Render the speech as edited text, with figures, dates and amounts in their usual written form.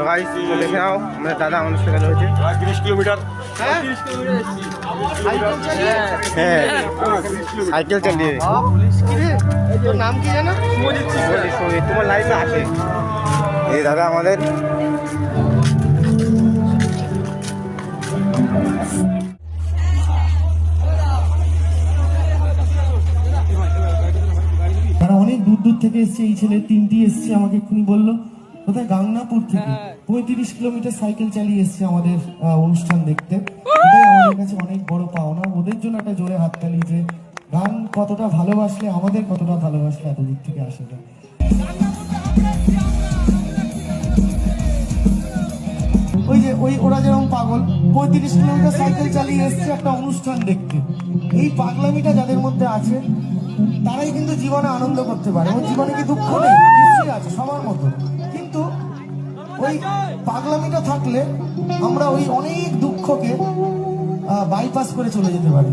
Guys দেখে নাও আমাদের দাদা আমাদের সাথে রয়েছে 30 কিলোমিটার। হ্যাঁ সাইকেল চালিয়ে পুলিশ কি রে তোর নাম কি জানো সুজিত তোমার লাইফে আছে এই দাদা আমাদের তারা অনেক দূর দূর থেকে এসছে। এই ছেলে তিনটি এসছে, আমাকে এক্ষুনি বললো কোথায় গাংনাপুর থেকে 35 কিলোমিটার সাইকেল চালিয়ে এসছে আমাদের অনুষ্ঠান দেখতে। এটাই আমাদের কাছে অনেক বড় পাওনা। ওদের জন্য একটা জোরে হাততালি, যে গান কতটা ভালোবাসলে, আমাদের কতটা ভালোবাসলে এত দূর থেকে আসে। ওই যে ওরা যেরকম পাগল 35 কিলোমিটার সাইকেল চালিয়ে এসছে একটা অনুষ্ঠান দেখতে। এই পাগলামিটা যাদের মধ্যে আছে তারাই কিন্তু জীবনে আনন্দ করতে পারে। ওই জীবনে কি দুঃখ নেই? নিশ্চয়ই আছে সবার মতো, কিন্তু ওই পাগলামিটা থাকলে আমরা ওই অনেক দুঃখকে বাইপাস করে চলে যেতে পারি।